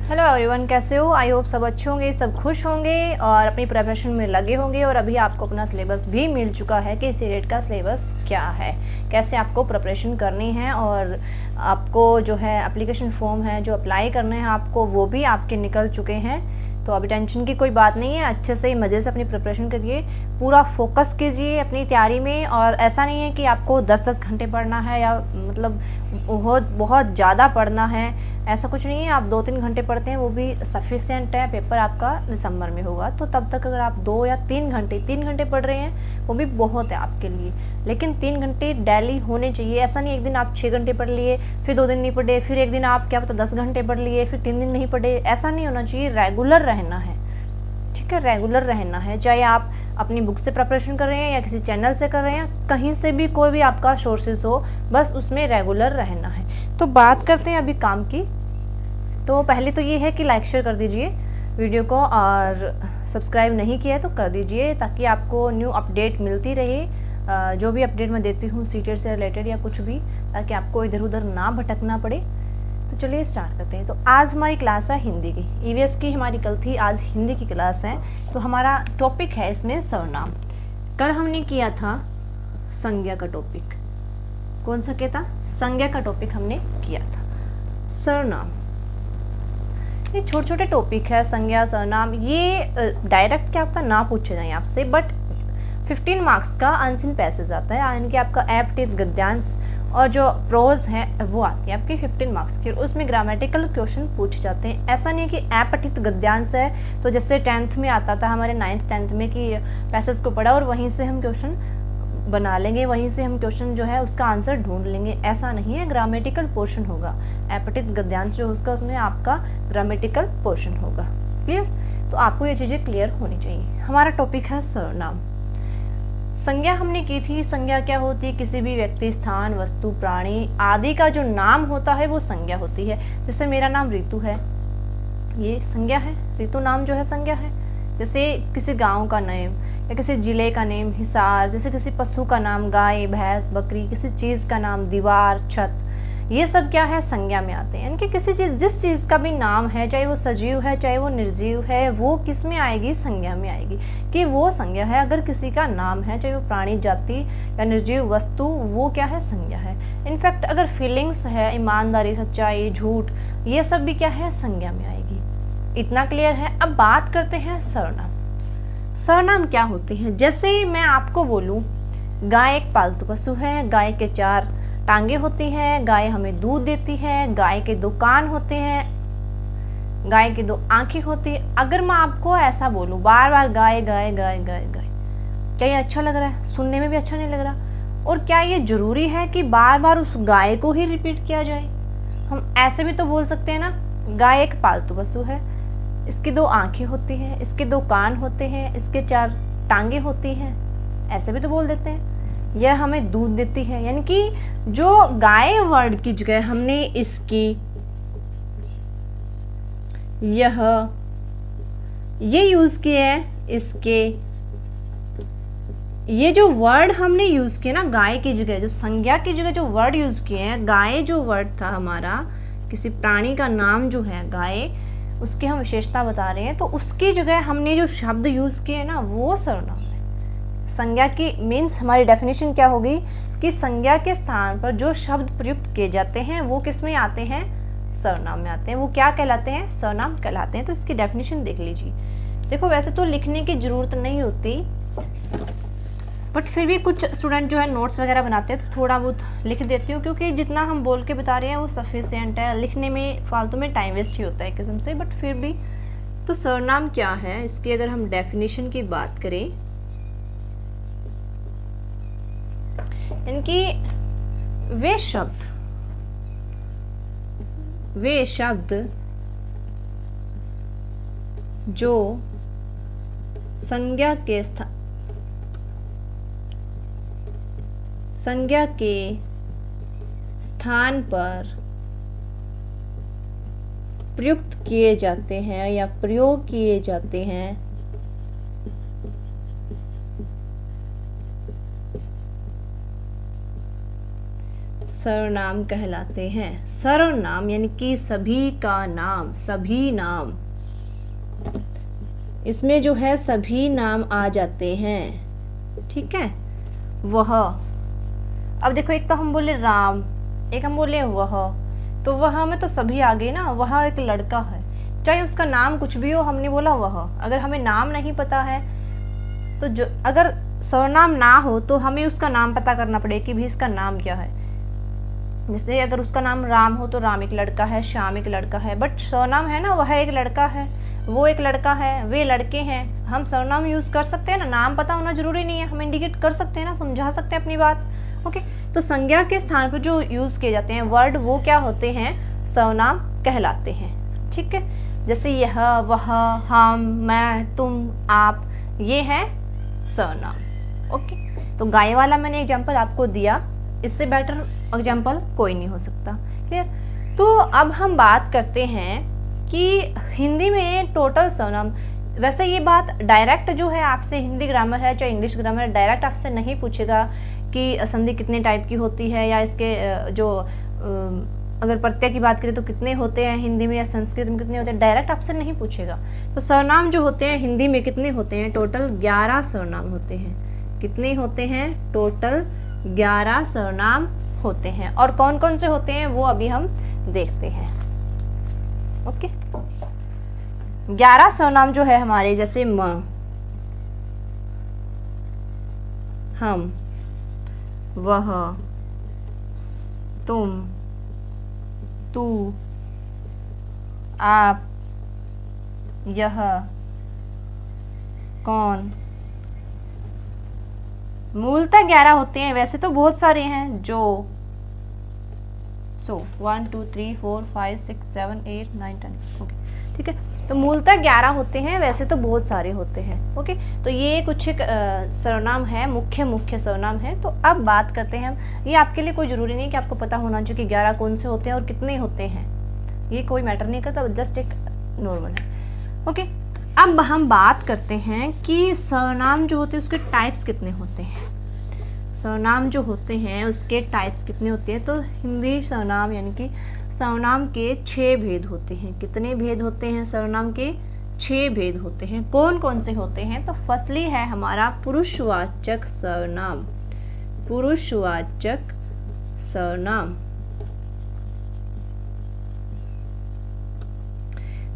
Hello everyone, कैसे हो? I hope सब अच्छे होंगे, सब खुश होंगे और अपनी प्रिपरेशन में लगे होंगे। और अभी आपको अपना सिलेबस भी मिल चुका है कि सीटेट का सिलेबस क्या है, कैसे आपको प्रिपरेशन करनी है। और आपको जो है एप्लीकेशन फॉर्म है जो अप्लाई करने हैं आपको, वो भी आपके निकल चुके हैं। तो अभी टेंशन की कोई बात नहीं है, अच्छे से मज़े से अपनी प्रिपरेशन करिए, पूरा फोकस कीजिए अपनी तैयारी में। और ऐसा नहीं है कि आपको 10-10 घंटे पढ़ना है या मतलब बहुत ज़्यादा पढ़ना है, ऐसा कुछ नहीं है। आप 2-3 घंटे पढ़ते हैं वो भी सफिशिएंट है। पेपर आपका दिसंबर में होगा, तो तब तक अगर आप 2 या 3 घंटे पढ़ रहे हैं वो भी बहुत है आपके लिए। लेकिन 3 घंटे डेली होने चाहिए। ऐसा नहीं एक दिन आप 6 घंटे पढ़ लिए, फिर 2 दिन नहीं पढ़े, फिर एक दिन आप क्या पता 10 घंटे पढ़ लिए, फिर 3 दिन नहीं पढ़े। ऐसा नहीं होना चाहिए, रेगुलर रहना है, ठीक है? रेगुलर रहना है, चाहे आप अपनी बुक से प्रिपरेशन कर रहे हैं या किसी चैनल से कर रहे हैं, कहीं से भी कोई भी आपका सोर्सेज हो, बस उसमें रेगुलर रहना है। तो बात करते हैं अभी काम की। तो पहले तो ये है कि लाइक शेयर कर दीजिए वीडियो को, और सब्सक्राइब नहीं किया है तो कर दीजिए, ताकि आपको न्यू अपडेट मिलती रहे। जो भी अपडेट मैं देती हूँ सीटेट से रिलेटेड या कुछ भी, ताकि आपको इधर उधर ना भटकना पड़े। तो चलिए स्टार्ट करते हैं। तो आज हमारी क्लास है हिंदी की। ईवीएस की हमारी कल थी, आज हिंदी की क्लास है। तो हमारा टॉपिक है इसमें सर्वनाम। कल हमने किया था संज्ञा का टॉपिक। कौन सा क्या था? संज्ञा का टॉपिक हमने किया था। सर्वनाम ये छोटे छोटे टॉपिक है, संज्ञा सर्वनाम। ये डायरेक्ट क्या आपका ना पूछे जाए आपसे, बट 15 मार्क्स का अनसीन पैसेज आता है, यानी कि आपका एप्टित गद्यांश और जो प्रोज है वो आती है आपकी 15 मार्क्स की। और उसमें ग्रामेटिकल क्वेश्चन पूछे जाते हैं। ऐसा नहीं है कि अपठित गद्यांश है तो जैसे 10th में आता था हमारे 9th 10th में कि पैसेज को पढ़ा और वहीं से हम क्वेश्चन बना लेंगे, वहीं से हम क्वेश्चन जो है उसका आंसर ढूंढ लेंगे। ऐसा नहीं है, ग्रामेटिकल पोर्शन होगा। अपठित गद्यांश जो उसका, उसमें आपका ग्रामेटिकल पोर्शन होगा। क्लियर? तो आपको ये चीज़ें क्लियर होनी चाहिए। हमारा टॉपिक है सर्वनाम। संज्ञा हमने की थी। संज्ञा क्या होती है? किसी भी व्यक्ति, स्थान, वस्तु, प्राणी आदि का जो नाम होता है वो संज्ञा होती है। जैसे मेरा नाम रितु है, ये संज्ञा है। रितु नाम जो है संज्ञा है। जैसे किसी गांव का नेम या किसी जिले का नेम हिसार, जैसे किसी पशु का नाम गाय, भैंस, बकरी, किसी चीज़ का नाम दीवार, छत, ये सब क्या है? संज्ञा में आते हैं। यानी कि किसी चीज़, जिस चीज़ का भी नाम है, चाहे वो सजीव है चाहे वो निर्जीव है, वो किस में आएगी? संज्ञा में आएगी, कि वो संज्ञा है। अगर किसी का नाम है, चाहे वो प्राणी, जाति या निर्जीव वस्तु, वो क्या है? संज्ञा है। इनफैक्ट अगर फीलिंग्स है, ईमानदारी, सच्चाई, झूठ, ये सब भी क्या है? संज्ञा में आएगी। इतना क्लियर है? अब बात करते हैं सर्वनाम। सर्वनाम क्या होते हैं? जैसे मैं आपको बोलूं गाय एक पालतू पशु है, गाय के 4 टांगे होती हैं, गाय हमें दूध देती है, गाय के 2 कान होते हैं, गाय की 2 आंखें होती है। अगर मैं आपको ऐसा बोलूं बार बार गाय गाय गाय गाय गाय, क्या ये अच्छा लग रहा है? सुनने में भी अच्छा नहीं लग रहा। और क्या ये जरूरी है कि बार बार उस गाय को ही रिपीट किया जाए? हम ऐसे भी तो बोल सकते हैं ना, गाय एक पालतू पशु है, इसकी 2 आंखें होती हैं, इसके 2 कान होते हैं, इसके 4 टांगे होती हैं, ऐसे भी तो बोल देते हैं। यह हमें दूध देती है, यानी कि जो गाय वर्ड की जगह हमने इसकी, यह, ये यूज किए हैं, इसके, ये जो वर्ड हमने यूज किए ना गाय की जगह, जो संज्ञा की जगह जो वर्ड यूज किए हैं, गाय जो वर्ड था हमारा, किसी प्राणी का नाम जो है गाय, उसकी हम विशेषता बता रहे हैं, तो उसकी जगह हमने जो शब्द यूज किए ना वो सर्वनाम है। संज्ञा की मीन्स हमारी डेफिनेशन क्या होगी कि संज्ञा के स्थान पर जो शब्द प्रयुक्त किए जाते हैं वो किस में आते हैं? सर्वनाम में आते हैं। वो क्या कहलाते हैं? सर्वनाम कहलाते हैं। तो इसकी डेफिनेशन देख लीजिए। देखो वैसे तो लिखने की जरूरत नहीं होती, बट फिर भी कुछ स्टूडेंट जो है नोट्स वगैरह बनाते हैं तो थोड़ा बहुत लिख देती हूँ, क्योंकि जितना हम बोल के बता रहे हैं वो सफिशिएंट है। लिखने में फालतू में टाइम वेस्ट ही होता है किस्म से, बट फिर भी। तो सर्वनाम क्या है, इसकी अगर हम डेफिनेशन की बात करें, इनकी वे शब्द जो संज्ञा के स्थान पर प्रयुक्त किए जाते हैं या प्रयोग किए जाते हैं, सर्वनाम कहलाते हैं। सर्वनाम यानी कि सभी का नाम, सभी नाम, इसमें जो है सभी नाम आ जाते हैं, ठीक है। वह, अब देखो एक तो हम बोले राम, एक हम बोले वह, तो वह में तो सभी आ गए ना। वह एक लड़का है, चाहे उसका नाम कुछ भी हो, हमने बोला वह। अगर हमें नाम नहीं पता है तो जो, अगर सर्वनाम ना हो तो हमें उसका नाम पता करना पड़ेगा कि भी इसका नाम क्या है। जैसे अगर उसका नाम राम हो तो राम एक लड़का है, श्याम एक लड़का है, बट सर्वनाम है ना वह एक लड़का है, वो एक लड़का है, वे लड़के हैं। हम सर्वनाम यूज कर सकते हैं ना, नाम पता होना जरूरी नहीं है, हम इंडिकेट कर सकते हैं ना, समझा सकते हैं अपनी बात। ओके, तो संज्ञा के स्थान पर जो यूज किए जाते हैं वर्ड, वो क्या होते हैं, सर्वनाम कहलाते हैं, ठीक है। जैसे यह, वह, हम, मैं, तुम, आप, ये है सर्वनाम। ओके, तो गाय वाला मैंने एग्जाम्पल आपको दिया, इससे बेटर एग्जाम्पल कोई नहीं हो सकता। क्लियर। तो अब हम बात करते हैं कि हिंदी में टोटल सर्वनाम, वैसे ये बात डायरेक्ट जो है आपसे, हिंदी ग्रामर है चाहे इंग्लिश ग्रामर है, डायरेक्ट आपसे नहीं पूछेगा कि संधि कितने टाइप की होती है, या इसके जो अगर प्रत्यय की बात करें तो कितने होते हैं हिंदी में, या संस्कृत में कितने होते हैं, डायरेक्ट आपसे नहीं पूछेगा। तो सर्वनाम जो होते हैं हिंदी में कितने होते हैं, टोटल 11 सर्वनाम होते हैं। कितने होते हैं, टोटल 11 सर्वनाम होते हैं। और कौन कौन से होते हैं वो अभी हम देखते हैं। ओके, 11 सर्वनाम जो है हमारे, जैसे म, हम, वह, तुम, तू, आप, यह, कौन, मूलतः 11 होते हैं, वैसे तो बहुत सारे हैं। जो, सो 1 2 3 4 5 6 7 8 9 10, ओके, ठीक है। तो मूलतः 11 होते हैं, वैसे तो बहुत सारे होते हैं। ओके, तो ये कुछ एक सर्वनाम है, मुख्य सर्वनाम है। तो अब बात करते हैं हम, ये आपके लिए कोई ज़रूरी नहीं कि आपको पता होना चाहिए कि 11 कौन से होते हैं और कितने होते हैं, ये कोई मैटर नहीं करता, जस्ट एक नॉर्मल है। ओके, अब हम बात करते हैं कि सर्वनाम जो होते हैं उसके टाइप्स कितने होते हैं। सर्वनाम जो होते हैं उसके टाइप्स कितने होते हैं, तो हिंदी सर्वनाम यानी कि सर्वनाम के 6 भेद होते हैं। कितने भेद होते हैं, सर्वनाम के 6 भेद होते हैं। कौन कौन से होते हैं, तो फर्स्टली है हमारा पुरुषवाचक सर्वनाम, पुरुषवाचक सर्वनाम।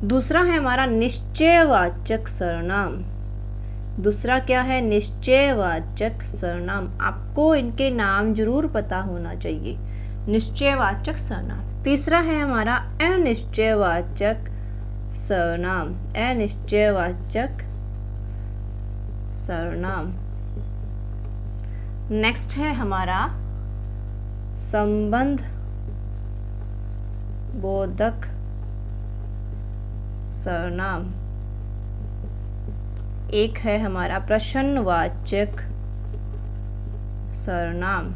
दूसरा है हमारा निश्चयवाचक सर्वनाम। दूसरा क्या है, निश्चयवाचक सर्वनाम। आपको इनके नाम जरूर पता होना चाहिए, निश्चयवाचक सर्वनाम। तीसरा है हमारा अनिश्चयवाचक सर्वनाम, अनिश्चयवाचक सर्वनाम। नेक्स्ट है हमारा संबंध बोधक सर्वनाम। एक है हमारा प्रश्नवाचक सर्वनाम,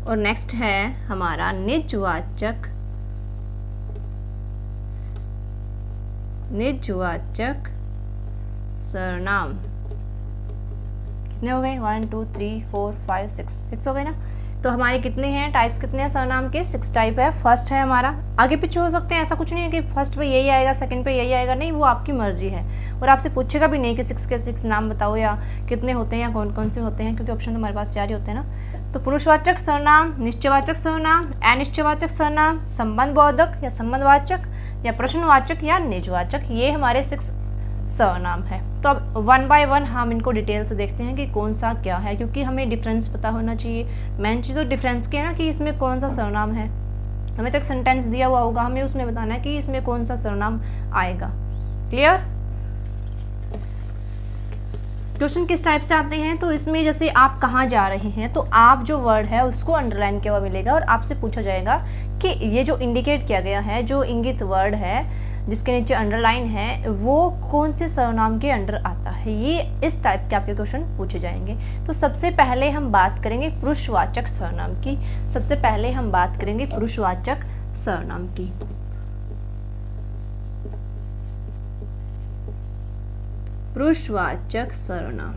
और नेक्स्ट है हमारा निजवाचक सर्वनाम। कितने हो गए, 1 2 3 4 5 6 हो गए ना। तो हमारे कितने हैं टाइप्स, कितने हैं सर्वनाम के, 6 टाइप है। फर्स्ट है हमारा, आगे पीछे हो सकते हैं, ऐसा कुछ नहीं है कि फर्स्ट पे यही आएगा सेकंड पे यही आएगा, नहीं, वो आपकी मर्जी है। और आपसे पूछेगा भी नहीं कि 6 के 6 नाम बताओ या कितने होते हैं या कौन कौन से होते हैं, क्योंकि ऑप्शन हमारे पास 4 ही होते हैं ना। तो पुरुषवाचक सर्वनाम, निश्चयवाचक सर्वनाम, अनिश्चयवाचक सर्वनाम, संबंध बोधक या संबंधवाचक, या प्रश्नवाचक या निजवाचक, ये हमारे 6 सर्वनाम है। तो अब 1 बाय 1 हम इनको डिटेल से देखते हैं कि कौन सा क्या है, क्योंकि हमें डिफरेंस पता होना चाहिए। मेन चीज़ तो डिफरेंस की है ना, कि इसमें कौन सा सर्वनाम है। हमें तो एक सेंटेंस दिया हुआ होगा, हमें उसमें बताना है कि इसमें कौन सा सर्वनाम आएगा। क्लियर। क्वेश्चन किस टाइप से आते हैं, तो इसमें जैसे आप कहाँ जा रहे हैं, तो आप जो वर्ड है उसको अंडरलाइन किया हुआ मिलेगा, और आपसे पूछा जाएगा कि ये जो इंडिकेट किया गया है, जो इंगित वर्ड है जिसके नीचे अंडरलाइन है, वो कौन से सर्वनाम के अंडर आता है। ये इस टाइप के आपके क्वेश्चन पूछे जाएंगे। तो सबसे पहले हम बात करेंगे पुरुषवाचक सर्वनाम की। सबसे पहले हम बात करेंगे पुरुषवाचक सर्वनाम की। पुरुषवाचक सर्वनाम,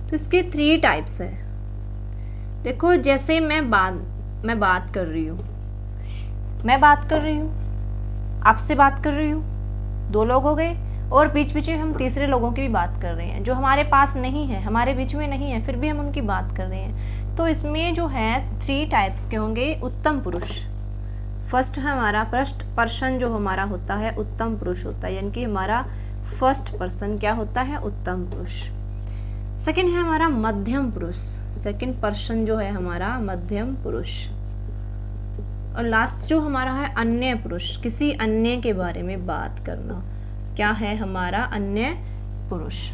तो इसके 3 टाइप्स है। देखो जैसे मैं बात कर रही हूँ, आपसे बात कर रही हूँ, 2 लोग हो गए, और बीच बीच में हम तीसरे लोगों की भी बात कर रहे हैं जो हमारे पास नहीं है, हमारे बीच में नहीं है, फिर भी हम उनकी बात कर रहे हैं। तो इसमें जो है 3 टाइप्स के होंगे उत्तम पुरुष। फर्स्ट है हमारा फर्स्ट पर्सन जो हमारा होता है उत्तम पुरुष होता है, यानी कि हमारा फर्स्ट पर्सन क्या होता है, उत्तम पुरुष। सेकंड है हमारा मध्यम पुरुष, सेकंड पर्सन जो है हमारा मध्यम पुरुष। और लास्ट जो हमारा है अन्य पुरुष, किसी अन्य के बारे में बात करना, क्या है हमारा अन्य पुरुष।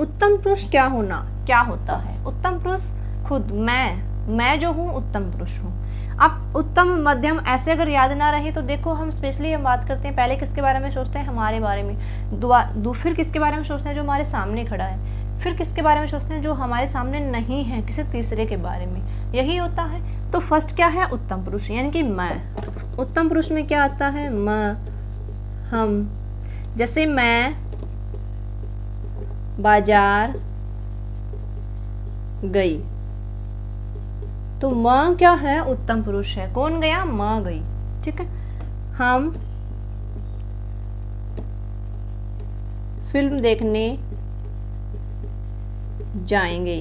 उत्तम पुरुष क्या होता है, उत्तम पुरुष खुद मैं जो हूँ उत्तम पुरुष हूँ। अब उत्तम मध्यम ऐसे अगर याद ना रहे तो देखो, हम स्पेशली हम बात करते हैं पहले किसके बारे में सोचते हैं, हमारे बारे में, फिर किसके बारे में सोचते हैं जो हमारे सामने खड़ा है, फिर किसके बारे में सोचते हैं जो हमारे सामने नहीं है, किसी तीसरे के बारे में, यही होता है। तो फर्स्ट क्या है, उत्तम पुरुष, यानी कि मैं। उत्तम पुरुष में क्या आता है, मैं, हम। जैसे मैं बाजार गई, तो माँ क्या है, उत्तम पुरुष है, कौन गया, माँ गई, ठीक है। हम फिल्म देखने जाएंगे,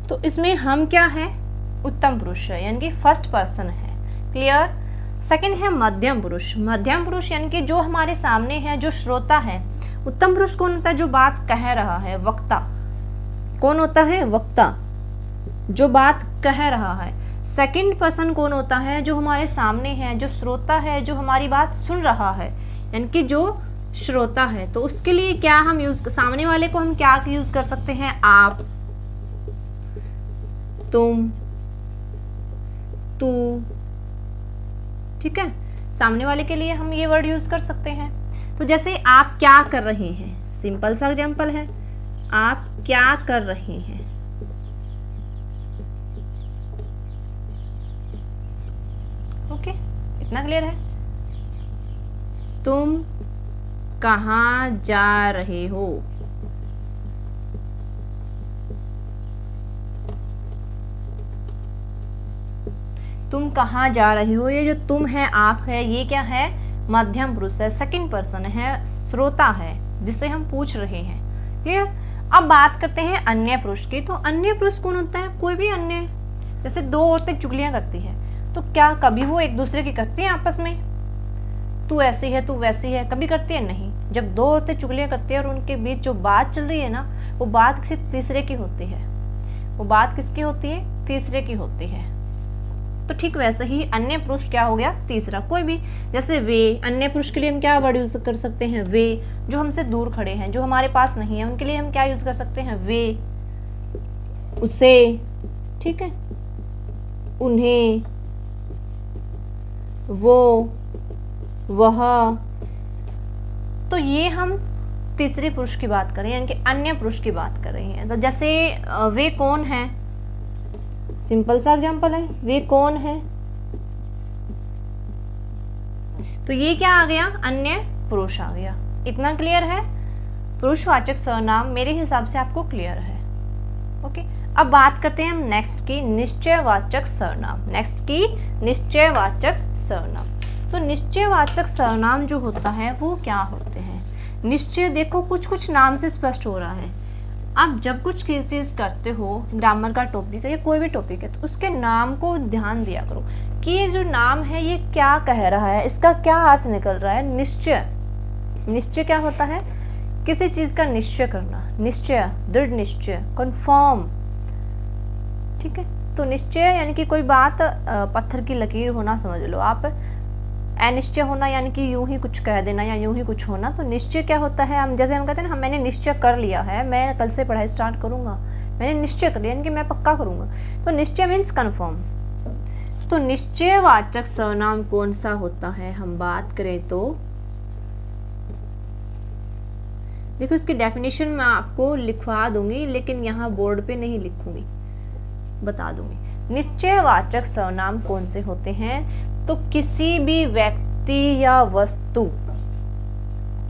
तो इसमें हम क्या है, उत्तम पुरुष है, यानी कि फर्स्ट पर्सन है, क्लियर। सेकंड है मध्यम पुरुष, मध्यम पुरुष यानी कि जो हमारे सामने है, जो श्रोता है। उत्तम पुरुष कौन होता है, जो बात कह रहा है, वक्ता। कौन होता है, वक्ता, जो बात कह रहा है। सेकंड पर्सन कौन होता है, जो हमारे सामने है, जो श्रोता है, जो हमारी बात सुन रहा है, यानी कि जो श्रोता है। तो उसके लिए क्या हम सामने वाले को हम क्या यूज कर सकते हैं, आप, तुम, तू, ठीक है। सामने वाले के लिए हम ये वर्ड यूज कर सकते हैं। तो जैसे आप क्या कर रहे हैं, सिंपल सा एग्जांपल है, आप क्या कर रहे हैं। ओके, इतना क्लियर है। तुम कहाँ जा रहे हो, तुम कहाँ जा रहे हो। ये जो तुम है, आप है, ये क्या है, मध्यम पुरुष है, सेकंड पर्सन है, श्रोता है, जिससे हम पूछ रहे हैं, क्लियर। अब बात करते हैं अन्य पुरुष की। तो अन्य पुरुष कौन होता है, कोई भी अन्य, जैसे 2 औरतें चुगलियां करती हैं, तो क्या कभी वो एक दूसरे की करती हैं आपस में, तू ऐसी है, तू वैसी है, कभी करती है, नहीं। जब 2 औरतें चुगलियां करती है और उनके बीच जो बात चल रही है ना, वो बात किसी तीसरे की होती है, वो बात किसकी होती है, तीसरे की होती है। तो ठीक वैसे ही अन्य पुरुष क्या हो गया, तीसरा कोई भी। जैसे वे, अन्य पुरुष के लिए हम क्या वर्ड यूज कर सकते हैं, वे, जो हमसे दूर खड़े हैं, जो हमारे पास नहीं है, उनके लिए हम क्या यूज कर सकते हैं, वे, उसे, ठीक है, उन्हें, वो, वह। तो ये हम तीसरे पुरुष की बात कर रहे हैं, यानी कि अन्य पुरुष की बात कर रहे हैं। तो जैसे वे कौन है, सिंपल सा एग्जांपल है, वे कौन है, तो ये क्या आ गया, अन्य पुरुष आ गया। इतना क्लियर है। पुरुषवाचक सर्वनाम मेरे हिसाब से आपको क्लियर है। ओके, अब बात करते हैं हम नेक्स्ट की, निश्चयवाचक सर्वनाम। नेक्स्ट की निश्चयवाचक सर्वनाम। तो निश्चयवाचक सर्वनाम जो होता है वो क्या होते हैं, निश्चय देखो कुछ नाम से स्पष्ट हो रहा है। आप जब कुछ चीज करते हो, ग्रामर का टॉपिक है या कोई भी टॉपिक है, तो उसके नाम को ध्यान दिया करो कि ये जो नाम है ये क्या कह रहा है, इसका क्या अर्थ निकल रहा है। निश्चय, निश्चय क्या होता है, किसी चीज का निश्चय करना, निश्चय, दृढ़ निश्चय, कन्फर्म, ठीक है। तो निश्चय यानी कि कोई बात पत्थर की लकीर होना समझ लो आप, अनिश्चय होना यानी कि यूं ही कुछ कह देना या यूं ही कुछ होना। तो निश्चय क्या होता है, हम जैसे हम कहते हैं ना, मैंने निश्चय कर लिया है, मैं कल से पढ़ाई स्टार्ट करूंगा, मैंने निश्चय कर लिया यानी कि मैं पक्का करूंगा। तो निश्चय मीन्स कन्फर्म। तो निश्चयवाचक सर्वनाम कौन सा होता है, हम बात करें तो देखो इसकी डेफिनेशन मैं आपको लिखवा दूंगी, लेकिन यहाँ बोर्ड पे नहीं लिखूंगी, बता दूंगी। निश्चयवाचक सर्वनाम कौन से होते हैं, तो किसी भी व्यक्ति या वस्तु,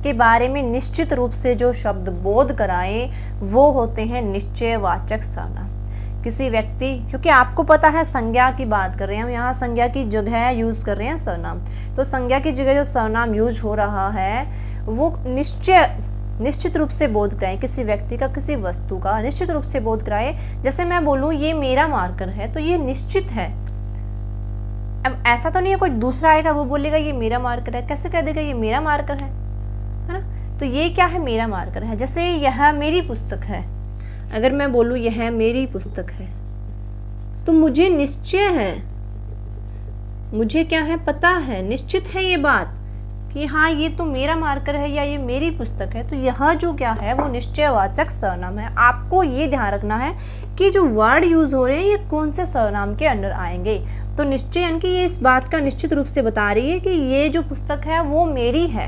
के बारे में निश्चित रूप से जो शब्द बोध कराए वो होते हैं निश्चयवाचक सर्वनाम। किसी व्यक्ति, क्योंकि आपको पता है संज्ञा की बात कर रहे हैं हम, यहाँ संज्ञा की जगह यूज कर रहे हैं सर्वनाम, तो संज्ञा की जगह जो सर्वनाम यूज हो रहा है वो निश्चित रूप से बोध कराए, किसी व्यक्ति का, किसी वस्तु का निश्चित रूप से बोध कराए। जैसे मैं बोलूँ ये मेरा मार्कर है, तो ये निश्चित है। अब ऐसा तो नहीं है कोई दूसरा आएगा वो बोलेगा ये मेरा मार्कर है, कैसे कह देगा ये मेरा मार्कर है ना? तो ये क्या है, मेरा मार्कर है। जैसे यह मेरी पुस्तक है, अगर मैं बोलूँ यह मेरी पुस्तक है, तो मुझे निश्चय है, मुझे क्या है, पता है, निश्चित है ये बात कि हाँ ये तो मेरा मार्कर है या ये मेरी पुस्तक है। तो यह जो क्या है वो निश्चयवाचक सर्वनाम है। आपको ये ध्यान रखना है कि जो वर्ड यूज हो रहे हैं ये कौन से सर्वनाम के अंडर आएंगे। तो निश्चय यानी कि ये इस बात का निश्चित रूप से बता रही है कि ये जो पुस्तक है वो मेरी है।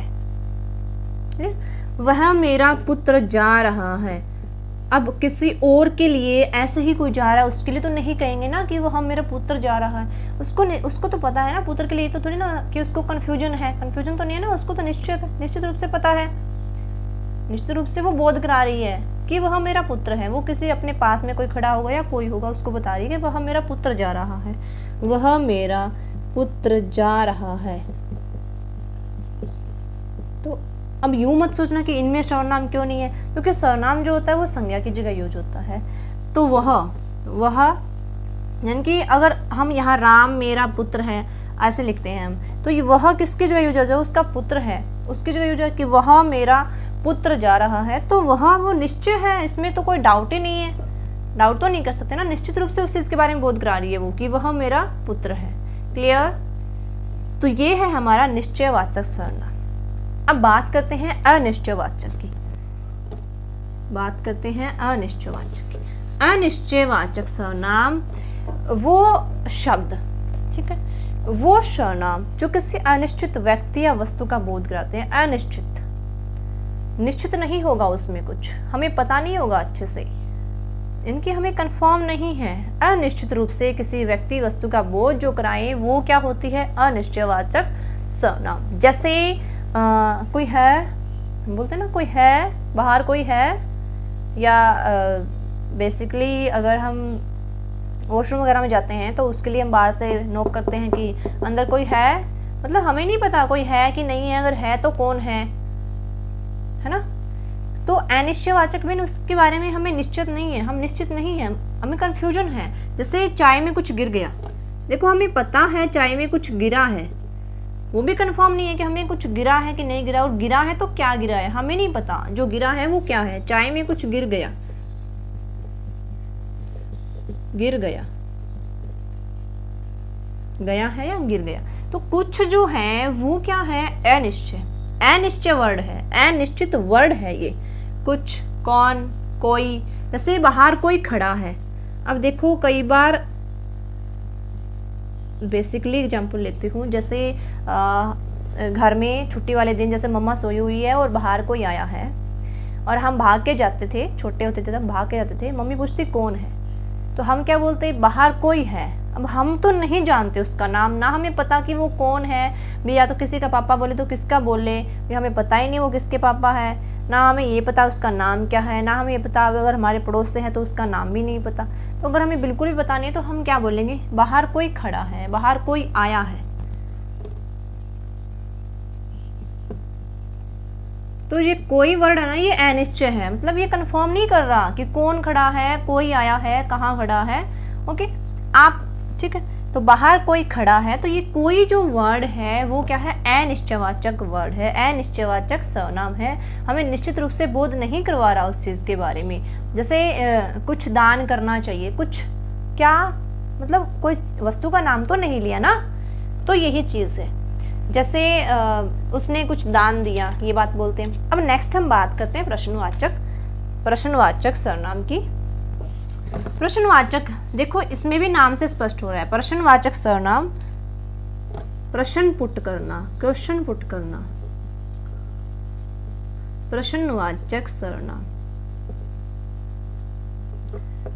वह मेरा पुत्र जा रहा है। अब किसी और के लिए ऐसे ही कोई जा रहा है, उसके लिए तो नहीं कहेंगे ना कि वह मेरा पुत्र जा रहा है। उसको तो पता है ना, पुत्र के लिए तो थोड़ी ना कि उसको कन्फ्यूजन तो नहीं है ना, उसको तो निश्चित रूप से पता है, निश्चित रूप से वो बोध करा रही है कि वह मेरा पुत्र है। वो किसी अपने पास में कोई खड़ा होगा या कोई होगा उसको बता रही है कि वह मेरा पुत्र जा रहा है, वह मेरा पुत्र जा रहा है। तो अब यूं मत सोचना कि इनमें सर्वनाम क्यों नहीं है, क्योंकि सर्वनाम जो होता है वो संज्ञा की जगह यूज होता है। तो वह यानी कि अगर हम यहाँ राम मेरा पुत्र है ऐसे लिखते हैं हम, तो ये वह किसकी जगह यूज होता है, उसका पुत्र है, उसकी जगह यूज है कि वह मेरा पुत्र जा रहा है। तो वह वो निश्चय है, इसमें तो कोई डाउट ही नहीं है, डाउट तो नहीं कर सकते ना, निश्चित रूप से उस चीज के बारे में बोध करा रही है वो कि वह मेरा पुत्र है। क्लियर? तो ये है हमारा निश्चयवाचक सर्वनाम। अब बात करते हैं अनिश्चयवाचक की, अनिश्चयवाचक सर्वनाम वो शब्द, ठीक है, वो सर्वनाम जो किसी अनिश्चित व्यक्ति या वस्तु का बोध कराते हैं। अनिश्चित, निश्चित नहीं होगा उसमें कुछ, हमें पता नहीं होगा अच्छे से, इनकी हमें कंफर्म नहीं है। अनिश्चित रूप से किसी व्यक्ति वस्तु का बोध जो कराए वो क्या होती है, अनिश्चयवाचक सर्वनाम। जैसे कोई है, बोलते हैं ना कोई है, बाहर कोई है, या बेसिकली अगर हम वॉशरूम वगैरह में जाते हैं तो उसके लिए हम बाहर से नॉक करते हैं कि अंदर कोई है, मतलब हमें नहीं पता कोई है कि नहीं है, अगर है तो कौन है ना। तो अनिश्चयवाचक भी उसके बारे में हमें निश्चित नहीं है, हम निश्चित नहीं है, हमें कंफ्यूजन है। जैसे चाय में कुछ गिर गया, देखो हमें पता है चाय में कुछ गिरा है, वो भी कंफर्म नहीं है कि हमें कुछ गिरा है कि नहीं गिरा, और गिरा है तो क्या गिरा है हमें नहीं पता, जो गिरा है वो क्या है। चाय में कुछ गिर गया, गया है या गिर गया, तो कुछ जो है वो क्या है, अनिश्चय वर्ड है, अनिश्चित वर्ड है ये। कुछ, कौन, कोई, जैसे बाहर कोई खड़ा है। अब देखो कई बार बेसिकली एग्जाम्पल लेती हूँ, जैसे घर में छुट्टी वाले दिन जैसे मम्मा सोई हुई है और बाहर कोई आया है और हम भाग के जाते थे, छोटे होते थे तब भाग के जाते थे, मम्मी पूछती कौन है, तो हम क्या बोलते, बाहर कोई है। अब हम तो नहीं जानते उसका नाम, ना हमें पता कि वो कौन है भी, या तो किसी का पापा बोले तो किसका बोले भी, हमें पता ही नहीं वो किसके पापा है, ना हमें ये पता उसका नाम क्या है, ना हमें ये पता अगर हमारे पड़ोस से है तो उसका नाम भी नहीं पता। तो अगर हमें बिल्कुल भी पता नहीं है तो हम क्या बोलेंगे, बाहर कोई खड़ा है, बाहर कोई आया है। तो ये कोई वर्ड है ना, ये अनिश्चय है, मतलब ये कंफर्म नहीं कर रहा कि कौन खड़ा है, कोई आया है, कहाँ खड़ा है। ओके, आप ठीक है, तो बाहर कोई खड़ा है, तो ये कोई जो वर्ड है वो क्या है, अनिश्चयवाचक वर्ड है, अनिश्चयवाचक सर्वनाम है, हमें निश्चित रूप से बोध नहीं करवा रहा उस चीज़ के बारे में। जैसे कुछ दान करना चाहिए, कुछ क्या मतलब कोई वस्तु का नाम तो नहीं लिया ना, तो यही चीज़ है। जैसे उसने कुछ दान दिया, ये बात बोलते हैं। अब नेक्स्ट हम बात करते हैं प्रश्नवाचक सर्वनाम की। प्रश्नवाचक, देखो इसमें भी नाम से स्पष्ट हो रहा है, प्रश्नवाचक सर्वनाम, प्रश्न पुट करना, क्वेश्चन पुट करना, प्रश्नवाचक सर्वनाम।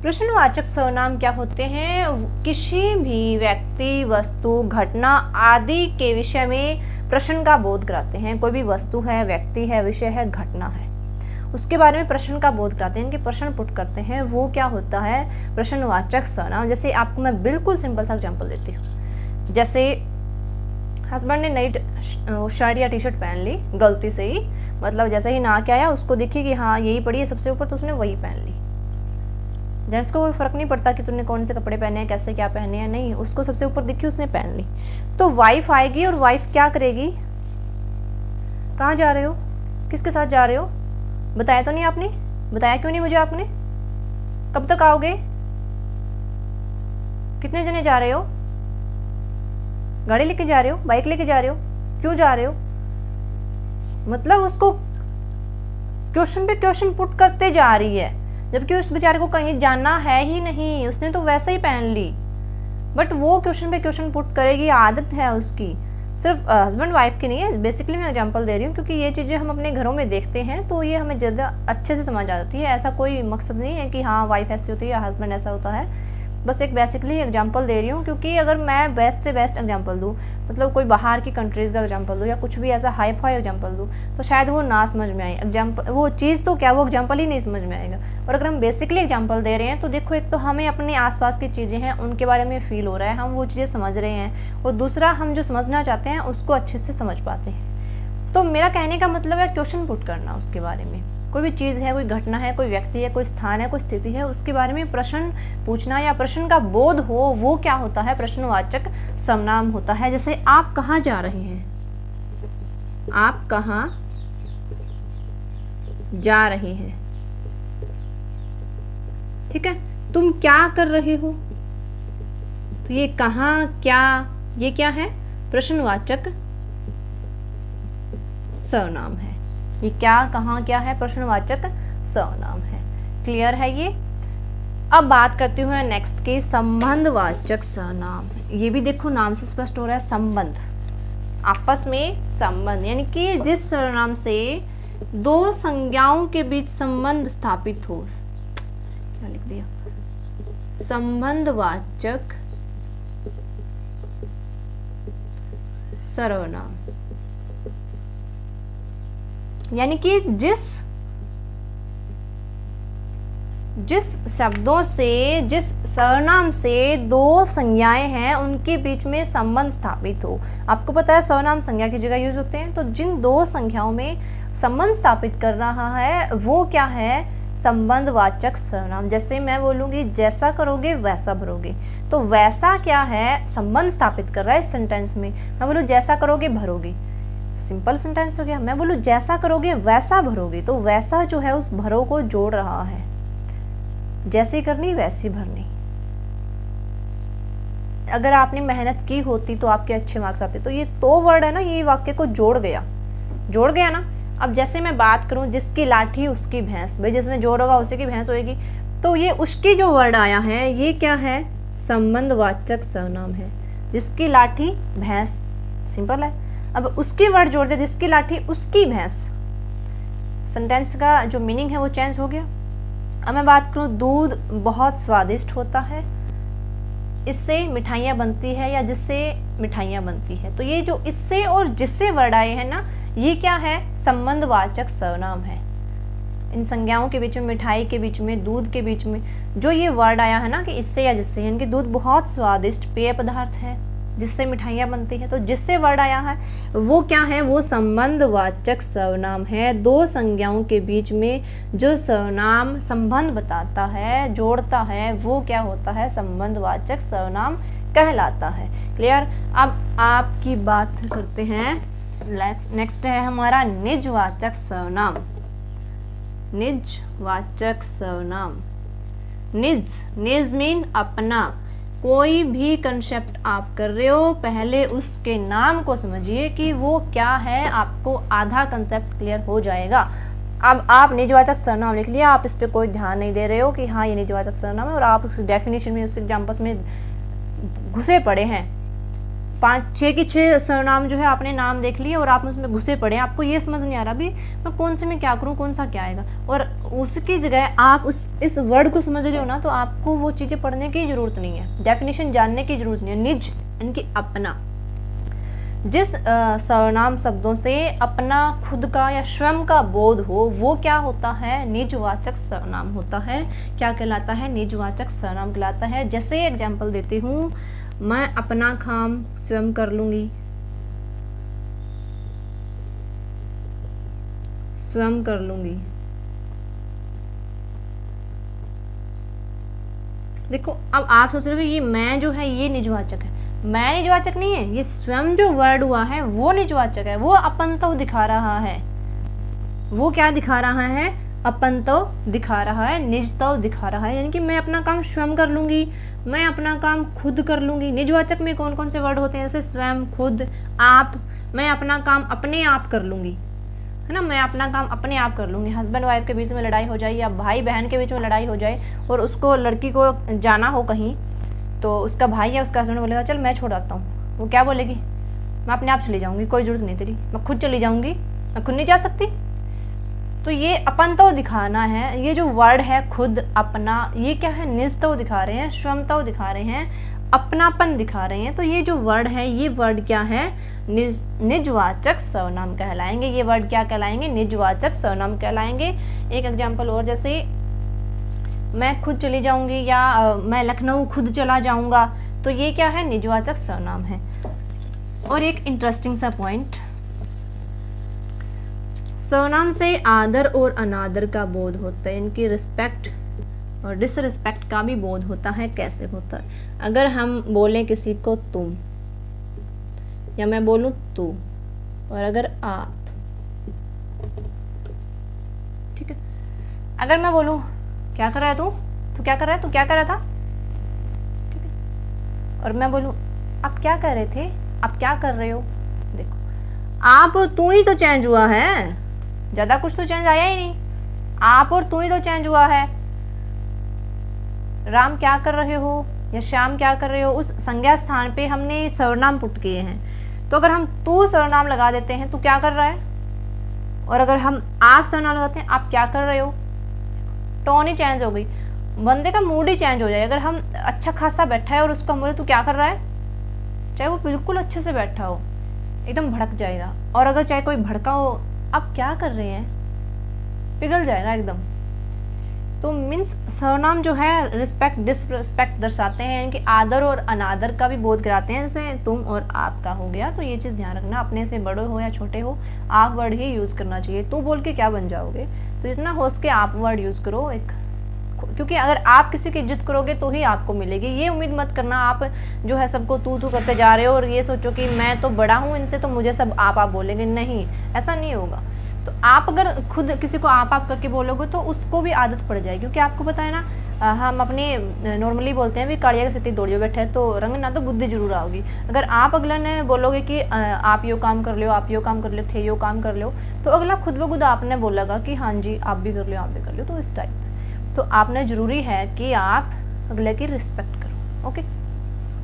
प्रश्नवाचक सर्वनाम क्या होते हैं, किसी भी व्यक्ति, वस्तु, घटना आदि के विषय में प्रश्न का बोध कराते हैं। कोई भी वस्तु है, व्यक्ति है, विषय है, घटना है, उसके बारे में प्रश्न का बोध कराते हैं, इनके प्रश्न पुट करते हैं, वो क्या होता है प्रश्नवाचक सर्वनाम। जैसे आपको मैं बिल्कुल सिंपल सा एग्जांपल देती हूँ। जैसे हस्बैंड ने नई शर्ट या टी शर्ट पहन ली गलती से ही, मतलब जैसे ही ना क्या आया उसको देखी कि हाँ यही पड़ी है सबसे ऊपर, तो उसने वही पहन ली। जेंट्स को कोई फर्क नहीं पड़ता कि तूने कौन से कपड़े पहने हैं, कैसे क्या पहने हैं, नहीं, उसको सबसे ऊपर दिखी उसने पहन ली। तो वाइफ आएगी और वाइफ क्या करेगी, कहाँ जा रहे हो, किसके साथ जा रहे हो, बताया तो नहीं आपने, बताया क्यों नहीं मुझे आपने, कब तक आओगे, कितने जने जा रहे हो, गाड़ी लेके जा रहे हो, बाइक लेके जा रहे हो, क्यों जा रहे हो। मतलब उसको क्वेश्चन पे क्वेश्चन पुट करते जा रही है, जबकि उस बेचारे को कहीं जाना है ही नहीं, उसने तो वैसे ही पहन ली, बट वो क्वेश्चन पे क्वेश्चन पुट करेगी, आदत है उसकी। सिर्फ हस्बैंड वाइफ की नहीं है, बेसिकली मैं एग्जांपल दे रही हूँ क्योंकि ये चीज़ें हम अपने घरों में देखते हैं तो ये हमें ज़्यादा अच्छे से समझ आ जाती है। ऐसा कोई मकसद नहीं है कि हाँ वाइफ ऐसी होती है या हस्बैंड ऐसा होता है, बस एक बेसिकली एग्जांपल दे रही हूँ। क्योंकि अगर मैं बेस्ट से बेस्ट एग्जांपल दूँ, मतलब कोई बाहर की कंट्रीज़ का एग्जांपल दूँ या कुछ भी ऐसा हाई फाई एग्जांपल दूँ, तो शायद वो ना समझ में आए एग्जांपल, वो चीज़ तो क्या, वो एग्जांपल ही नहीं समझ में आएगा। और अगर हम बेसिकली एग्जांपल दे रहे हैं तो देखो, एक तो हमें अपने आसपास की चीज़ें हैं उनके बारे में फील हो रहा है, हम वो चीज़ें समझ रहे हैं, और दूसरा हम जो समझना चाहते हैं उसको अच्छे से समझ पाते हैं। तो मेरा कहने का मतलब है क्वेश्चन पुट करना उसके बारे में, कोई भी चीज़ है, कोई घटना है, कोई व्यक्ति है, कोई स्थान है, कोई स्थिति है, उसके बारे में प्रश्न पूछना या प्रश्न का बोध हो, वो क्या होता है प्रश्नवाचक सर्वनाम होता है। जैसे आप कहाँ जा रहे हैं, आप कहाँ जा रहे हैं, ठीक है, तुम क्या कर रहे हो, तो ये कहाँ क्या, ये क्या है प्रश्नवाचक सर्वनाम है। ये क्या कहाँ क्या है प्रश्नवाचक सर्वनाम है। क्लियर है ये। अब बात करती हूँ नेक्स्ट की संबंधवाचक सर्वनाम। ये भी देखो नाम से स्पष्ट हो रहा है, संबंध, आपस में संबंध, यानी कि जिस सर्वनाम से दो संज्ञाओं के बीच संबंध स्थापित हो, क्या लिख दिया, संबंधवाचक सर्वनाम। यानी कि जिस शब्दों से, जिस सर्वनाम से दो संज्ञाएं हैं उनके बीच में संबंध स्थापित हो। आपको पता है सर्वनाम संज्ञा की जगह यूज होते हैं, तो जिन दो संख्याओं में संबंध स्थापित कर रहा है वो क्या है संबंधवाचक सर्वनाम। जैसे मैं बोलूँगी जैसा करोगे वैसा भरोगे, तो वैसा क्या है संबंध स्थापित कर रहा है इस सेंटेंस में। मैं बोलूँ जैसा करोगे भरोगे, सिंपल सेंटेंस हो गया। मैं बोलूँ जैसा करोगे वैसा भरोगे, तो वैसा जो है उस भरो को जोड़ रहा है, जैसी करनी वैसी भरनी। अगर आपने मेहनत की होती तो आपके अच्छे मार्क्स आते, तो ये तो वर्ड है ना, ये वाक्य को जोड़ गया ना। अब जैसे मैं बात करूं जिसकी लाठी उसकी भैंस, भाई जिसमें जोड़ होगा उसी की भैंस होगी, तो ये उसकी जो वर्ड आया है ये क्या है संबंधवाचक सर्वनाम है। जिसकी लाठी भैंस, सिंपल है। अब उसकी वर्ड जोड़ दे, जिसकी लाठी उसकी भैंस, सेंटेंस का जो मीनिंग है वो चेंज हो गया। अब मैं बात करूं दूध बहुत स्वादिष्ट होता है, इससे मिठाइयाँ बनती है या जिससे मिठाइयाँ बनती है, तो ये जो इससे और जिससे वर्ड आए हैं ना, ये क्या है संबंधवाचक सर्वनाम है। इन संज्ञाओं के बीच में, मिठाई के बीच में, दूध के बीच में जो ये वर्ड आया है ना कि इससे या जिससे, यानी कि दूध बहुत स्वादिष्ट पेय पदार्थ है जिससे मिठाइयाँ बनती है, तो जिससे वर्ड आया है वो क्या है, वो संबंधवाचक सर्वनाम है। दो संज्ञाओं के बीच में जो सर्वनाम संबंध बताता है, जोड़ता है, वो क्या होता है संबंधवाचक सर्वनाम कहलाता है। क्लियर। अब आपकी बात करते हैं, नेक्स्ट है हमारा निजवाचक सर्वनाम। निजवाचक सर्वनाम, निज मीन अपना। कोई भी कंसेप्ट आप कर रहे हो पहले उसके नाम को समझिए कि वो क्या है, आपको आधा कंसेप्ट क्लियर हो जाएगा। अब आप निजवाचक सर्वनाम लिख लिया, आप इस पर कोई ध्यान नहीं दे रहे हो कि हाँ ये निजवाचक सर्वनाम है, और आप उस डेफिनेशन में, उसके एग्जाम्पल्स में घुसे पड़े हैं। 5-6 की 6 सर्वनाम जो है आपने नाम देख लिए और आप उसमें घुसे पड़े हैं, आपको ये समझ नहीं आ रहा अभी मैं कौन से में क्या करूँ, कौन सा क्या आएगा, और उसकी जगह आप इस वर्ड को समझ रहे हो ना, तो आपको वो चीज़ें पढ़ने की ज़रूरत नहीं है, डेफिनेशन जानने की ज़रूरत नहीं है। निज यानी कि अपना। जिस सर्वनाम शब्दों से अपना खुद का या स्वयं का बोध हो वो क्या होता है, निजवाचक सर्वनाम होता है। क्या कहलाता है, निजवाचक सर्वनाम कहलाता है। जैसे एग्जाम्पल देती हूँ, मैं अपना काम स्वयं कर लूंगी, स्वयं कर लूंगी। देखो अब आप सोच रहे हो ये मैं जो है ये निजवाचक है, मैं निजवाचक नहीं है, ये स्वयं जो वर्ड हुआ है वो निजवाचक है। वो अपनत्व दिखा रहा है, वो क्या दिखा रहा है, अपनत्व दिखा रहा है, निजत्व दिखा रहा है। यानी कि मैं अपना काम स्वयं कर लूंगी, मैं अपना काम खुद कर लूंगी। निजवाचक में कौन कौन से वर्ड होते हैं, जैसे स्वयं, खुद, आप। मैं अपना काम अपने आप कर लूंगी, है ना, मैं अपना काम अपने आप कर लूंगी। हस्बैंड वाइफ के बीच में लड़ाई हो जाए या भाई बहन के बीच में लड़ाई हो जाए और उसको, लड़की को जाना हो कहीं, तो उसका भाई या उसका हस्बैंड बोलेगा चल मैं छोड़ आता हूँ, वो क्या बोलेगी, मैं अपने आप चली जाऊँगी, कोई ज़रूरत नहीं तेरी, मैं खुद चली जाऊँगी, मैं खुद नहीं जा सकती। तो ये अपनत्व दिखाना है। ये जो वर्ड है खुद, अपना, ये क्या है, निजत्व दिखा रहे हैं, स्वयंत्व दिखा रहे हैं, अपनापन दिखा रहे हैं। तो ये जो वर्ड है, ये वर्ड क्या है, निजवाचक सर्वनाम कहलाएंगे। ये वर्ड क्या कहलाएंगे, निजवाचक सर्वनाम कहलाएंगे। एक एग्जाम्पल और, जैसे मैं खुद चली जाऊंगी या मैं लखनऊ खुद चला जाऊंगा, तो ये क्या है, निजवाचक सर्वनाम है। और एक इंटरेस्टिंग सा पॉइंट, सर्वनाम से आदर और अनादर का बोध होता है, इनकी रिस्पेक्ट और डिसरिस्पेक्ट का भी बोध होता है। कैसे होता है, अगर हम बोलें किसी को तुम, या मैं बोलूं तू, और अगर आप, ठीक है, अगर मैं बोलूं क्या कर रहा है तू क्या कर रहा है, तू क्या कर रहा था, ठीक है, और मैं बोलूं आप क्या कर रहे थे, आप क्या कर रहे हो। देखो आप और तू ही तो चेंज हुआ है, ज्यादा कुछ तो चेंज आया ही नहीं, आप और तू ही तो चेंज हुआ है। राम क्या कर रहे हो या श्याम क्या कर रहे हो, उस संज्ञा स्थान पे हमने सर्वनाम पुट किए हैं। तो अगर हम तू सर्वनाम लगा देते हैं तो क्या कर रहा है, और अगर हम आप सर्वनाम लगाते हैं आप क्या कर रहे हो, टोन ही चेंज हो गई, बंदे का मूड ही चेंज हो जाएगा। अगर हम अच्छा खासा बैठा है और उसको हम बोले तू क्या कर रहा है, चाहे वो बिल्कुल अच्छे से बैठा हो, एकदम भड़क जाएगा। और अगर चाहे कोई भड़का हो, आप क्या कर रहे हैं, पिघल जाएगा एकदम। तो मीन्स सर्वनाम जो है रिस्पेक्ट डिसरिस्पेक्ट दर्शाते हैं, यानी कि आदर और अनादर का भी बोध कराते हैं। जैसे तुम और आपका हो गया, तो ये चीज़ ध्यान रखना, अपने से बड़े हो या छोटे हो आप वर्ड ही यूज़ करना चाहिए। तू बोल के क्या बन जाओगे, तो जितना हो सके आप वर्ड यूज़ करो एक, क्योंकि अगर आप किसी की इज्जत करोगे तो ही आपको मिलेगी। ये उम्मीद मत करना आप जो है सबको तू तू करते जा रहे हो और ये सोचो कि मैं तो बड़ा हूँ इनसे तो मुझे सब आप बोलेंगे, नहीं, ऐसा नहीं होगा। तो आप अगर खुद किसी को आप करके बोलोगे तो उसको भी आदत पड़ जाएगी, क्योंकि आपको पता है ना, हम अपने नॉर्मली बोलते हैं भी काड़िया के सिद्धि दौड़ियो बैठे, तो रंग ना तो बुद्धि जरूर आओगी। अगर आप अगला ने बोलोगे कि आप यो काम कर लो, आप यो काम कर लो, थे यो काम कर लो, तो अगला खुद ब खुद आपने बोलेगा कि हाँ जी आप भी कर लो, आप भी कर लो। तो इस टाइप तो आपने ज़रूरी है कि आप अगले की रिस्पेक्ट करो। ओके,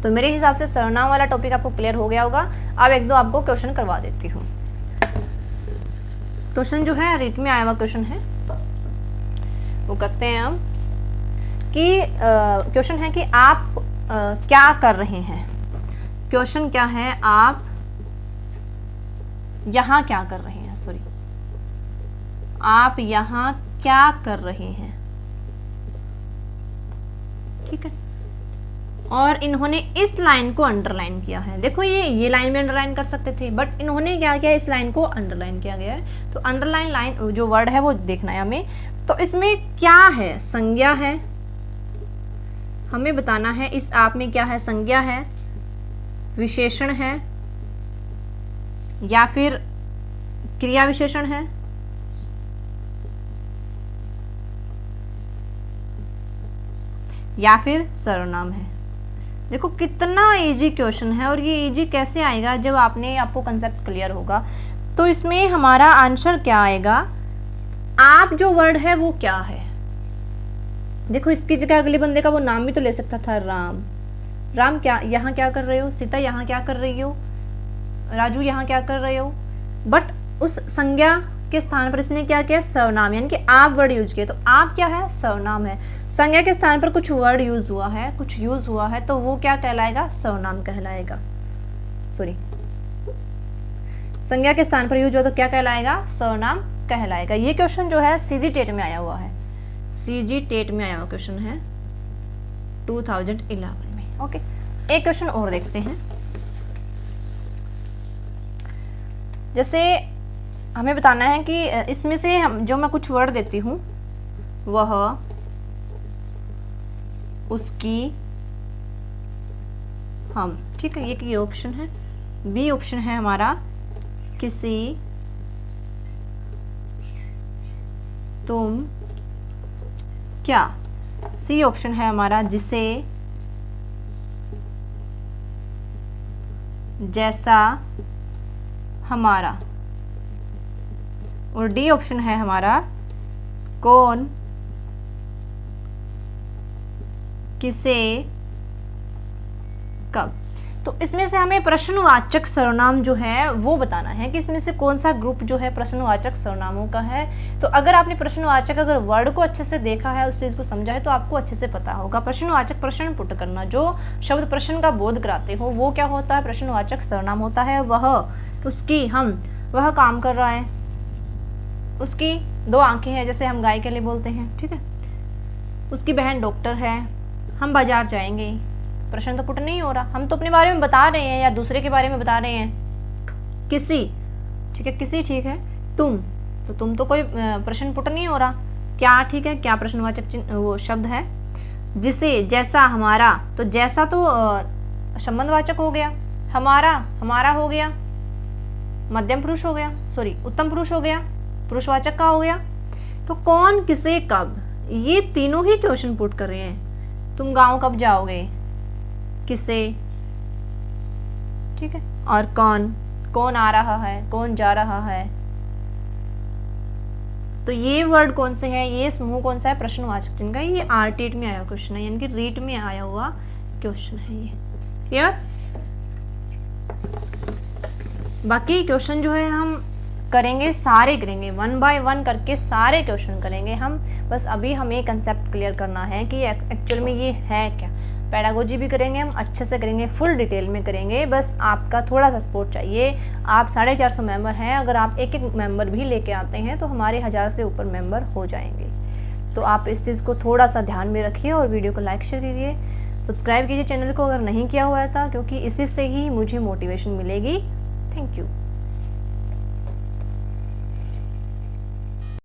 तो मेरे हिसाब से सर्वनाम वाला टॉपिक आपको क्लियर हो गया होगा। अब एक दो आपको क्वेश्चन करवा देती हूँ। क्वेश्चन जो है रीट में आया हुआ क्वेश्चन है, वो करते हैं हम कि क्वेश्चन है कि आप क्या कर रहे हैं। क्वेश्चन क्या है, आप यहाँ क्या कर रहे हैं, सॉरी, आप यहाँ क्या कर रहे हैं, ठीक है। और इन्होंने इस लाइन को अंडरलाइन किया है। देखो ये लाइन भी अंडरलाइन कर सकते थे, बट इन्होंने क्या किया, इस लाइन को अंडरलाइन किया गया है। तो अंडरलाइन लाइन जो वर्ड है वो देखना है हमें। तो इसमें क्या है, संज्ञा है, हमें बताना है इस आप में क्या है, संज्ञा है, विशेषण है, या फिर क्रिया विशेषण है, या फिर सर्वनाम है। देखो कितना इजी क्वेश्चन है, और ये इजी कैसे आएगा जब आपको कंसेप्ट क्लियर होगा। तो इसमें हमारा आंसर क्या आएगा, आप जो वर्ड है वो क्या है। देखो इसकी जगह अगले बंदे का वो नाम भी तो ले सकता था, राम। राम क्या यहाँ क्या कर रहे हो, सीता यहाँ क्या कर रही हो, राजू यहाँ क्या कर रहे हो। बट उस संज्ञा के स्थान पर इसने क्या किया, सर्वनाम, यानी कि आप वर्ड यूज किए। तो आप क्या है, सर्वनाम है। संज्ञा के स्थान पर कुछ वर्ड यूज हुआ है, कुछ यूज हुआ है, तो वो क्या कहलाएगा, सर्वनाम कहलाएगा। सॉरी, संज्ञा के स्थान पर यूज हो तो क्या कहलाएगा, सर्वनाम कहलाएगा। ये क्वेश्चन जो है सीजी टेट में आया हुआ है, सीजी टेट में आया हुआ क्वेश्चन है 2011 में। ओके, एक क्वेश्चन और देखते हैं। जैसे हमें बताना है कि इसमें से हम जो मैं कुछ वर्ड देती हूँ वह, उसकी, हम, ठीक है, ये ऑप्शन है। बी ऑप्शन है हमारा किसी, तुम, क्या। सी ऑप्शन है हमारा जिसे, जैसा, हमारा। और डी ऑप्शन है हमारा कौन, किसे, कब। तो इसमें से हमें प्रश्नवाचक सर्वनाम जो है वो बताना है कि इसमें से कौन सा ग्रुप जो है प्रश्नवाचक सर्वनामों का है। तो अगर आपने प्रश्नवाचक अगर वर्ड को अच्छे से देखा है, उस चीज़ को समझा है, तो आपको अच्छे से पता होगा। प्रश्नवाचक प्रश्न पुट करना, जो शब्द प्रश्न का बोध कराते हो वो क्या होता है, प्रश्नवाचक सर्वनाम होता है। वह, उसकी, हम, वह काम कर रहा है, उसकी 2 आंखें हैं, जैसे हम गाय के लिए बोलते हैं, ठीक है। उसकी बहन डॉक्टर है, हम बाजार जाएंगे। प्रश्न तो पुट नहीं हो रहा, हम तो अपने बारे में बता रहे हैं या दूसरे के बारे में बता रहे हैं। किसी, ठीक है, किसी ठीक है। तुम, तो तुम तो कोई प्रश्न पुट नहीं हो रहा। क्या, ठीक है, क्या प्रश्नवाचक वो शब्द है। जिसे, जैसा, हमारा, तो जैसा तो संबंधवाचक हो गया। हमारा, हमारा हो गया मध्यम पुरुष हो गया, सॉरी उत्तम पुरुष हो गया, पुरुषवाचक का हो गया। तो कौन, किसे, कब, ये तीनों ही क्वेश्चन पुट कर रहे हैं। तुम गांव कब जाओगे, किसे, ठीक है, और कौन, कौन आ रहा है, कौन जा रहा है। तो ये वर्ड कौन से हैं, ये समूह कौन सा है, प्रश्नवाचक जिनका। ये आरटीट में आया क्वेश्चन है, यानी कि रीट में आया हुआ क्वेश्चन है ये। क्लियर। बाकी क्वेश्चन जो है हम करेंगे, सारे करेंगे, 1 बाय 1 करके सारे क्वेश्चन करेंगे हम। बस अभी हमें एक कंसेप्ट क्लियर करना है कि एक्चुअल में ये है क्या। पेडागोजी भी करेंगे हम, अच्छे से करेंगे, फुल डिटेल में करेंगे। बस आपका थोड़ा सा सपोर्ट चाहिए। आप 450 मेंबर हैं, अगर आप एक एक मेंबर भी लेके आते हैं तो हमारे 1000 से ऊपर मेंबर हो जाएंगे। तो आप इस चीज़ को थोड़ा सा ध्यान में रखिए और वीडियो को लाइक शेयर कीजिए, सब्सक्राइब कीजिए चैनल को अगर नहीं किया हुआ था, क्योंकि इसी से ही मुझे मोटिवेशन मिलेगी। Thank you.